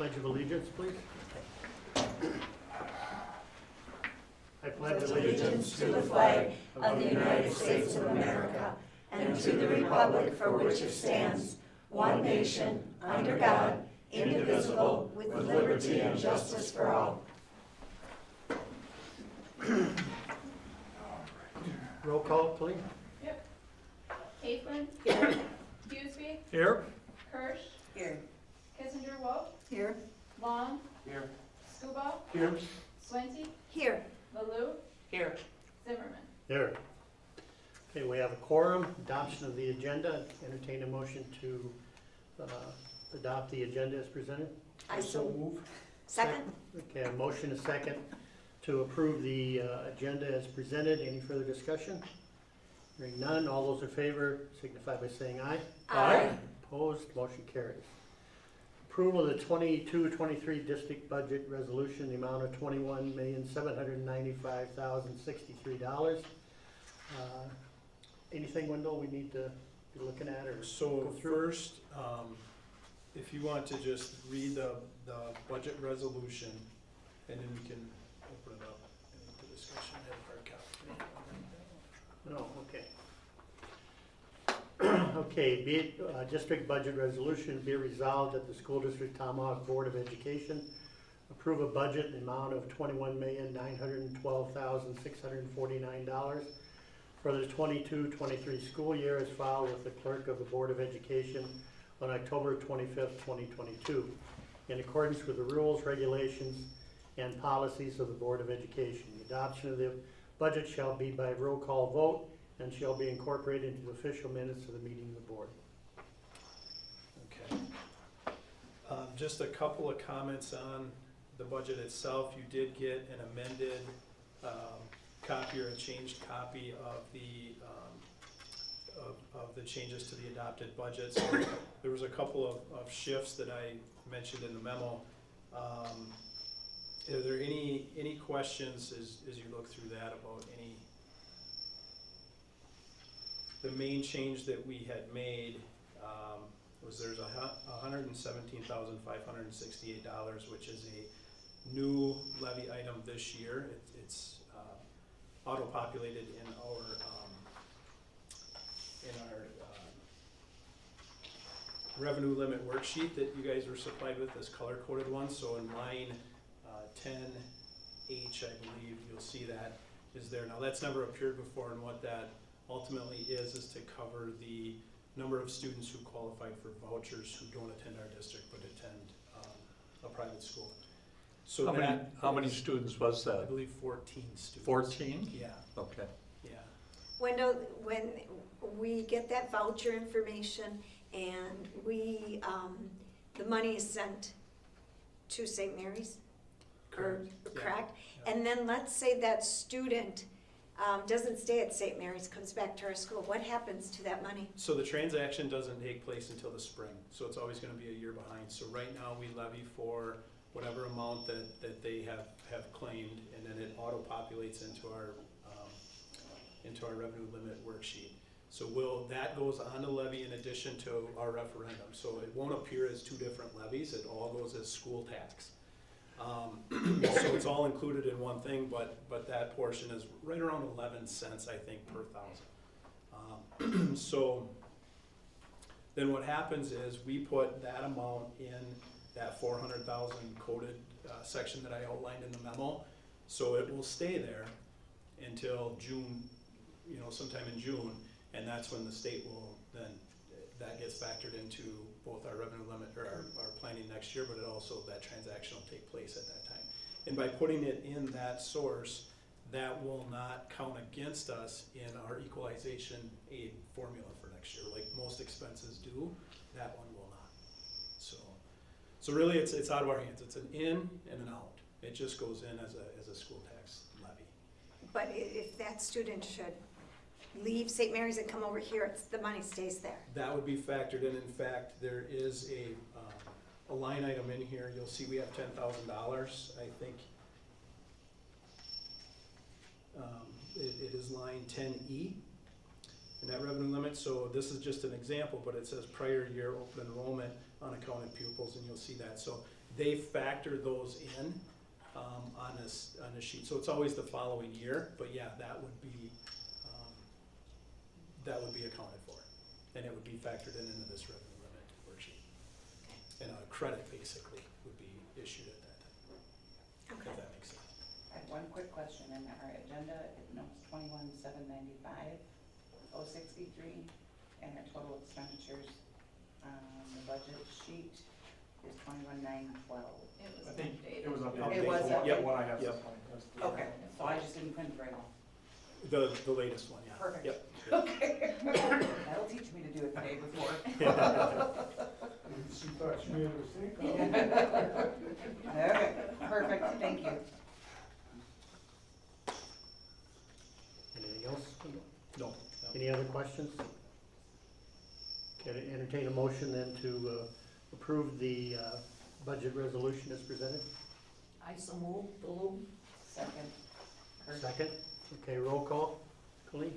Pledge of allegiance, please. I pledge Allegiance to the flag of the United States of America and to the republic for which it stands, one nation, under God, indivisible, with liberty and justice for all. Roll call, please. Yep. Haeflin. Hughesby. Here. Kirsch. Here. Kissinger Wolf. Here. Long. Here. Scuba. Here. Swente. Here. Baloo. Here. Zimmerman. Here. Okay, we have a quorum, adoption of the agenda. Entertain a motion to adopt the agenda as presented. I so move. Second? Okay, a motion, a second, to approve the agenda as presented. Any further discussion? Hearing none, all those in favor signify by saying aye. Aye. Opposed, motion carries. Approval of the 22-23 district budget resolution, the amount of $21,795,063. Anything, Wendell, we need to be looking at or So go through? first, if you want to just read the budget resolution, and then we can open it up into discussion. I have a hard copy. No, okay. Okay, be it, district budget resolution, be it resolved that the school district Tomahawk Board of Education approve a budget in the amount of $21,912,649 for the 22-23 school year as filed with the clerk of the Board of Education on October 25th, 2022, in accordance with the rules, regulations, and policies of the Board of Education. The adoption of the budget shall be by roll call vote and shall be incorporated into the official minutes of the meeting of the board. Okay. Just a couple of comments on the budget itself. You did get an amended copy or a changed copy of the changes to the adopted budget. So there was a couple of shifts that I mentioned in the memo. Are there any questions as you look through that about any? The main change that we had made was there's $117,568, which is a new levy item this year. It's auto-populated in our revenue limit worksheet that you guys were supplied with, this color-coded one. So in line 10H, I believe, you'll see that is there. Now that's never appeared before, and what that ultimately is to cover the number of students who qualified for vouchers who don't attend our district but attend a private school. So How many students was I that? believe 14 students. 14? Yeah, Okay. yeah. Wendell, when we get that voucher information and we, the money is sent to St. Mary's? Correct. Or, Yeah. correct? Yeah. And then let's say that student doesn't stay at St. Mary's, comes back to our school. What happens to that money? So the transaction doesn't take place until the spring, so it's always gonna be a year behind. So right now, we levy for whatever amount that they have claimed, and then it auto-populates into our revenue limit worksheet. So that goes on the levy in addition to our referendum. So it won't appear as two different levies, it all goes as school tax. So it's all included in one thing, but that portion is right around 11 cents, I think, per thousand. So then what happens is we put that amount in that 400,000 coded section that I outlined in the memo. So it will stay there until June, sometime in June, and that's when the state will then, that gets factored into both our revenue limit or our planning next year, but it also, that transaction will take place at that time. And by putting it in that source, that will not count against us in our equalization aid formula for next year, like most expenses do. That one will not. So really, it's out of our hands. It's an in and an out. It just goes in as a school tax levy. But if that student should leave St. Mary's and come over here, the money stays there. That would be factored in. In fact, there is a line item in here. You'll see we have $10,000, I think. It is line 10E in that revenue limit. So this is just an example, but it says prior year open enrollment unaccounted pupils, and you'll see that. So they factor those in on this sheet. So it's always the following year, but yeah, that would be accounted for, and it would be factored into this revenue limit worksheet. And a credit basically would be issued at that time, if that makes sense. I have one quick question. In our agenda, it notes 21,795, 063, and our total expenditures on the budget sheet is 21,912. It was I think updated. it was It updated. was Yep. What I have. Yep. Okay, so I just didn't print very well. The latest one, yeah. Perfect. Yep. Okay. That'll teach me to do it the day before. She thought she made a mistake. Okay, perfect, thank you. Anything else? No. Any other questions? Can I entertain a motion then to approve the budget resolution as presented? I so move, Baloo. Second. Kurt. Second? Okay, roll call. Colleen?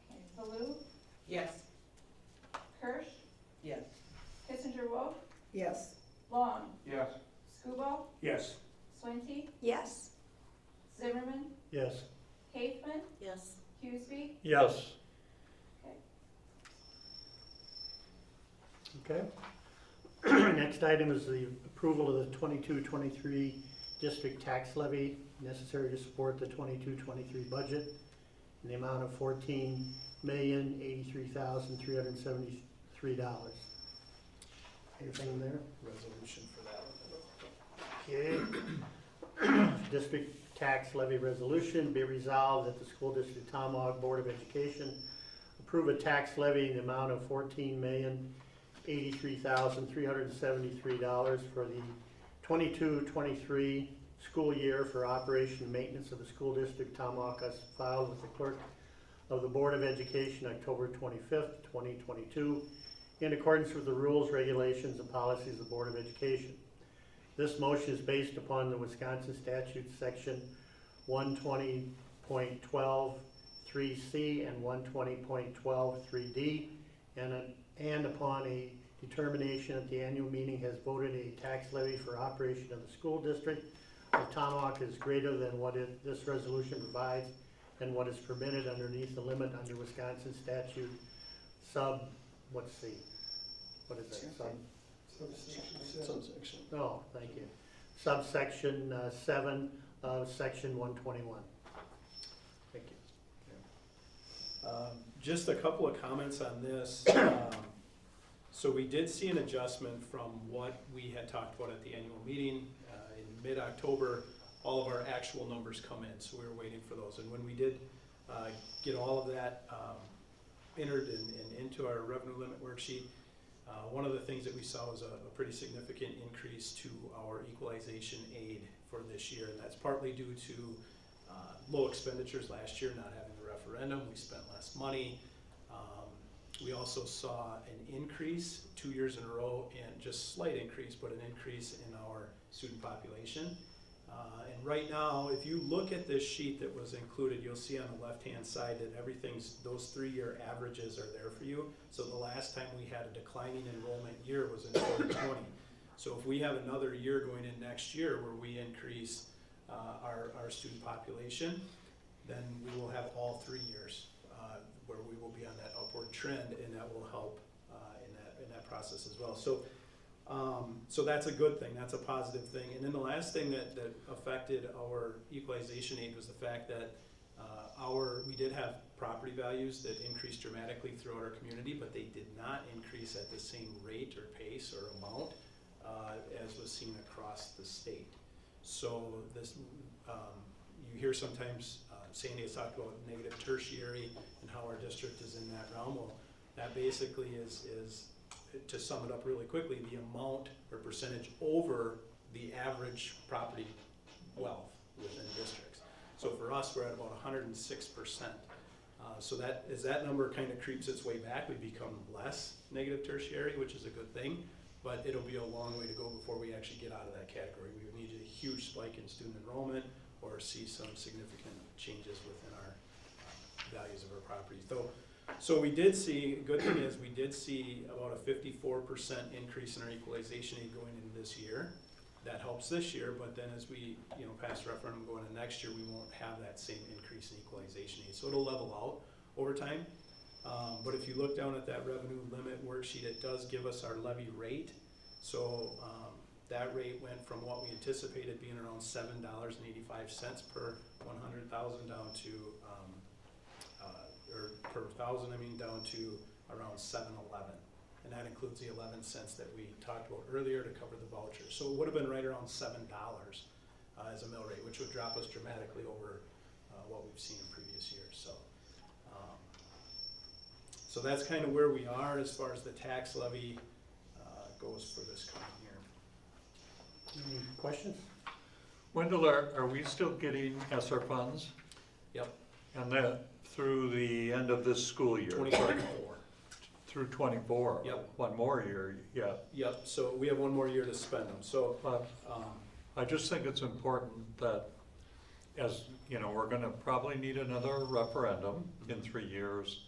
Okay, Baloo, Yes. Kirsch, Yes. Kissinger Wolf, Yes. Long, Yes. Scuball, Yes. Swinte, Yes. Zimmerman, Yes. Kaufman, Yes. Hughesby. Yes. Okay. Next item is the approval of the 22-23 district tax levy necessary to support the 22-23 budget in the amount of $14,083,373. Anything there? Resolution for that one. Okay. District tax levy resolution, be resolved that the school district Tomahawk Board of Education approve a tax levy in the amount of $14,083,373 for the 22-23 school year for operation and maintenance of the school district Tomahawk as filed with the clerk of the Board of Education October 25th, 2022, in accordance with the rules, regulations, and policies of the Board of Education. This motion is based upon the Wisconsin statute section 120.12(3)(c) and 120.12(3)(d), and upon a determination that the annual meeting has voted a tax levy for operation of the school district of Tomahawk is greater than what this resolution provides and what is permitted underneath the limit under Wisconsin statute what's C? What is that? Subsection. Oh, thank you. Subsection 7 of section 121. Thank you. Just a couple of comments on this. So we did see an adjustment from what we had talked about at the annual meeting. In mid-October, all of our actual numbers come in, so we were waiting for those. And when we did get all of that entered and into our revenue limit worksheet, one of the things that we saw was a pretty significant increase to our equalization aid for this year, and that's partly due to low expenditures last year, not having the referendum. We spent less money. We also saw an increase 2 years in a row, and just slight increase, but an increase in our student population. And right now, if you look at this sheet that was included, you'll see on the left-hand side that those 3-year averages are there for you. So the last time we had a declining enrollment year was in 2020. So if we have another year going in next year where we increase our student population, then we will have all 3 years where we will be on that upward trend, and that will help in that process as well. So that's a good thing, that's a positive thing. And then the last thing that affected our equalization aid was the fact that we did have property values that increased dramatically throughout our community, but they did not increase at the same rate or pace or amount as was seen across the state. So this, you hear sometimes Sandy has talked about negative tertiary and how our district is in that realm. Well, that basically is to sum it up really quickly, the amount or percentage over the average property wealth within districts. So for us, we're at about 106%. So that as that number kind of creeps its way back, we become less negative tertiary, which is a good thing, but it'll be a long way to go before we actually get out of that category. We would need a huge spike in student enrollment or see some significant changes within our values of our property. So So we did see, good thing is, we did see about a 54% increase in our equalization aid going into this year. That helps this year, but then as we, pass the referendum going into next year, we won't have that same increase in equalization aid. So it'll level out over time. But if you look down at that revenue limit worksheet, it does give us our levy rate. So that rate went from what we anticipated being around $7.85 per 100,000 down to, or per thousand, down to around $7.11. And that includes the 11 cents that we talked about earlier to cover the voucher. So it would have been right around $7 as a mill rate, which would drop us dramatically over what we've seen in previous years. So that's kind of where we are as far as the tax levy goes for this coming year. Any questions? Wendell, are we still getting ESSER funds? Yep. And that through the end of this school year? 2024. Through 24? Yep. One more year, yeah. Yep, so we have one more year to spend them, so, But I just think it's important that, as, we're gonna probably need another referendum in 3 years,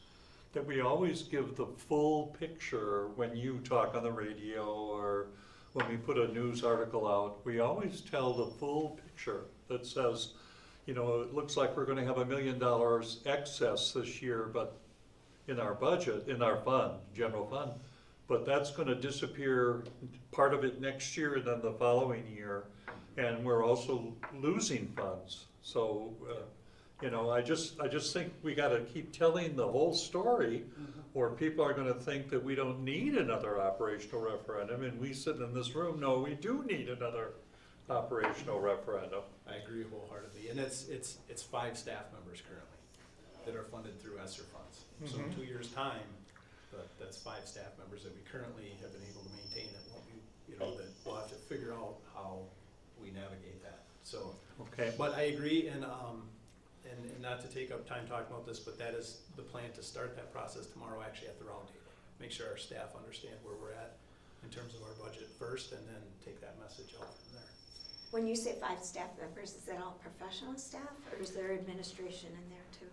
that we always give the full picture when you talk on the radio or when we put a news article out. We always tell the full picture that says, it looks like we're gonna have $1 million excess this year, but in our budget, in our fund, general fund, but that's gonna disappear, part of it next year and then the following year, and we're also losing funds. So, I just think we gotta keep telling the whole story, or people are gonna think that we don't need another operational referendum, and we sitting in this room know we do need another operational referendum. I agree wholeheartedly, and it's 5 staff members currently that are funded through ESSER funds. So in 2 years' time, that's 5 staff members that we currently have been able to maintain, that won't be, that we'll have to figure out how we navigate that, so. Okay. But I agree, and not to take up time talking about this, but that is the plan, to start that process tomorrow, actually at the roundtable. Make sure our staff understand where we're at in terms of our budget first, and then take that message out from there. When you say 5 staff members, is that all professional staff, or is there administration in there too?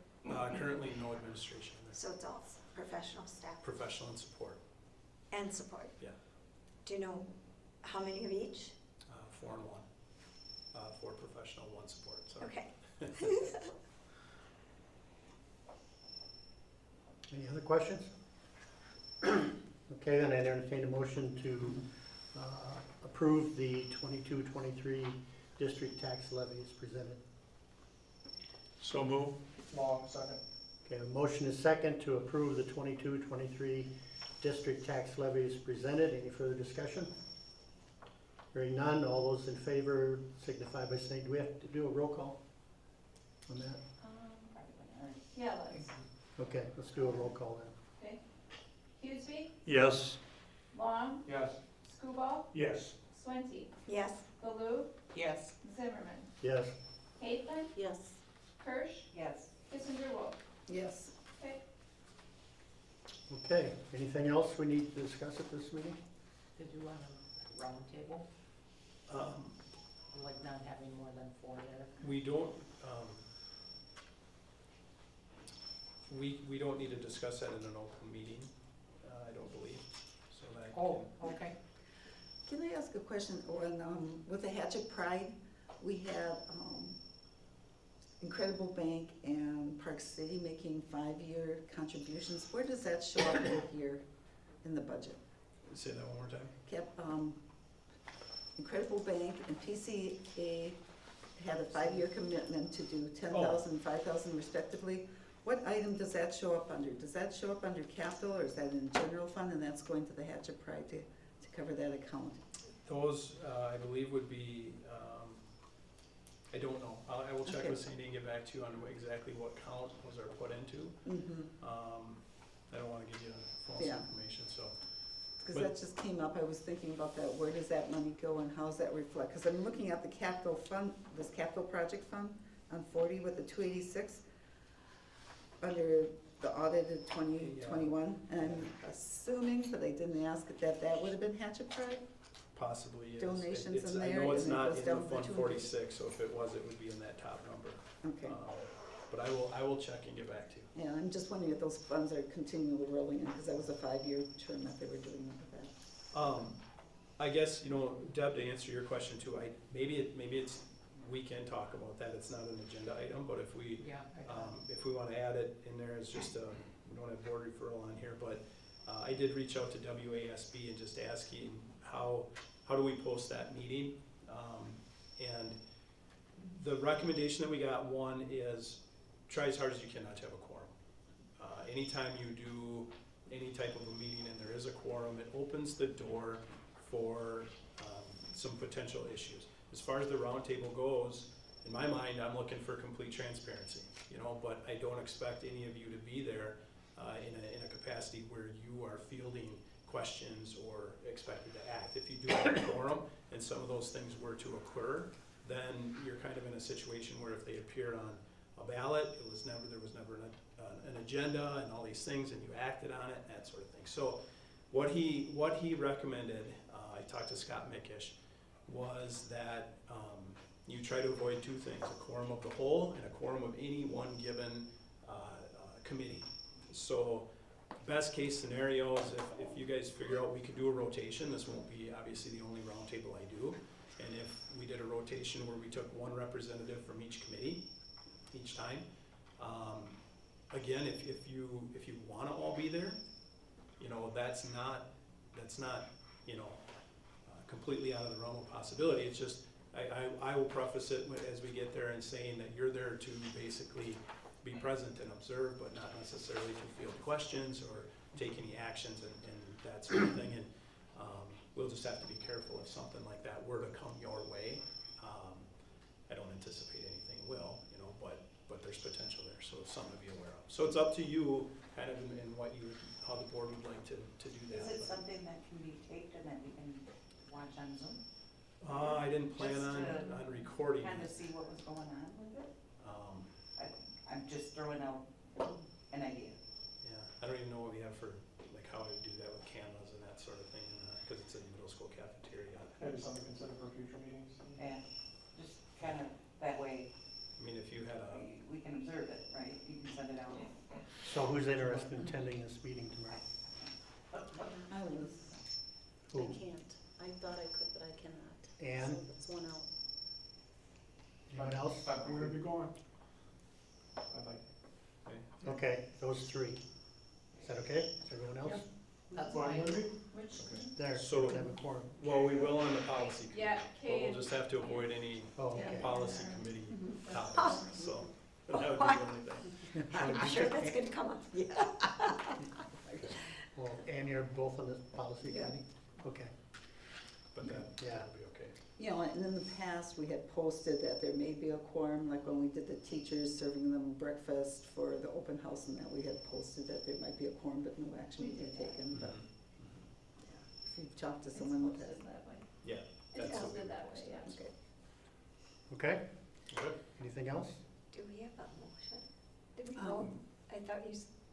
Currently, no administration in there. So it's all professional staff Professional and support, and support? yeah. Do you know how many of each? 4 and 1. 4 professional, 1 support, sorry. Okay. Any other questions? Okay, then I'd entertain a motion to approve the 22-23 district tax levy as presented. So move. Long, second. Okay, a motion is second to approve the 22-23 district tax levy as presented. Any further discussion? Hearing none, all those in favor signify by saying, do we have to do a roll call on that? Yeah, let's. Okay, let's do a roll call then. Okay. Hughesby, Yes. Long, Yes. Screwball, Yes. Swente, Yes. Baloo, Yes. Zimmerman, Yes. Caitlin, Yes. Kirsch, Yes. Kissinger Wolf. Yes. Okay. Okay, anything else we need to discuss at this meeting? Did you want a round table, like not having more than 4 there? We don't, we don't need to discuss that in an open meeting, I don't believe, so that. Oh, okay. Can I ask a question? When, with the Hatchet Pride, we had Incredible Bank and Park City making 5-year contributions. Where does that show up in here in the budget? Say that one more time? Incredible Bank and PCA had a 5-year commitment to do 10,000, 5,000 respectively. What item does that show up under? Does that show up under capital, or is that in general fund, and that's going to the Hatchet Pride to cover that account? Those, I believe would be, I don't know. I will check Okay. with Sandy and get back to you on exactly what count those are put into. Mm-hmm. I don't wanna give you false Yeah. information, so. Because that just came up, I was thinking about that, where does that money go and how does that reflect? Because I'm looking at the capital fund, this capital project fund on 40 with the 286 under the audited 2021, and I'm assuming, but I didn't ask it, that would have been Hatchet Pride? Possibly, yes. Donations It's- in I there, know it's and it not goes in down the to Fund 200. 46, so if it was, it would be in that top number. Okay, But I will check and get back to you. Yeah, I'm just wondering if those funds are continually rolling in, because that was a 5-year term that they were doing with that. I guess, Deb, to answer your question too, maybe it's, we can talk about that, it's not an agenda item, but if we, Yeah. if we wanna add it in there as just a, we don't have board referral on here, but, I did reach out to WASB and just asking how do we post that meeting? And the recommendation that we got, one is try as hard as you can not to have a quorum. Anytime you do any type of a meeting and there is a quorum, it opens the door for some potential issues. As far as the roundtable goes, in my mind, I'm looking for complete transparency, but I don't expect any of you to be there in a capacity where you are fielding questions or expected to act. If you do have a quorum and some of those things were to occur, then you're kind of in a situation where if they appeared on a ballot, there was never an agenda and all these things, and you acted on it, that sort of thing. So what he recommended, I talked to Scott Mickish, was that you try to avoid two things: a quorum of the whole and a quorum of any one given committee. So best case scenario is if you guys figure out we could do a rotation, this won't be obviously the only roundtable I do, and if we did a rotation where we took one representative from each committee each time, again, if you want to all be there, that's not completely out of the realm of possibility. It's just I will preface it as we get there and saying that you're there to basically be present and observe, but not necessarily to field questions or take any actions and that sort of thing. And we'll just have to be careful if something like that were to come your way. I don't anticipate anything will, but there's potential there, so it's something to be aware of. So it's up to you, kind of in how the board would like to do that. Is it something that can be taped and that we can watch on Zoom? I didn't plan Just on recording Kind of it. see what was going on with it? I'm just throwing out an idea. Yeah, I don't even know what we have for, like, how to do that with cameras and that sort of thing, because it's in the middle school cafeteria. Maybe something to consider for future meetings. And just kind of that way, I mean, if you had a, we can observe it, right? You can send it out. So who's interested in attending this meeting tomorrow? I was, Who? I can't. I thought I could, but I cannot. Ann? So that's one out. Anyone else? I'm gonna be going. I'd like. Okay, those three. Is that okay? Is everyone else? That's Well, fine. I'm gonna be. Which, There, So- we have a quorum. well, we will on the policy committee. yeah, But Kay we'll and just have to avoid any Oh, okay. policy committee topics, so that would be the only thing. I'm sure that's gonna come up. yeah. Well, and you're both on the policy Yeah. committee? Okay, But that Yeah. will be okay. And in the past, we had posted that there may be a quorum, like when we did the teachers serving them breakfast for the open house, and that we had posted that there might be a quorum, but no action would be taken, but if you talk to someone with that. Yeah. It's that's what posted we that way, posted. yeah. okay? Good. Anything else? Do we have a motion? Did we vote? I thought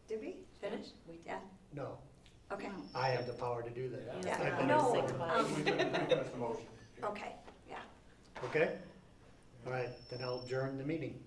did we finish? We did. No, Okay. I have the power to do that. Yeah. I've been No, informed. We finished the motion. Okay, yeah. Okay? All right, then I'll adjourn the meeting.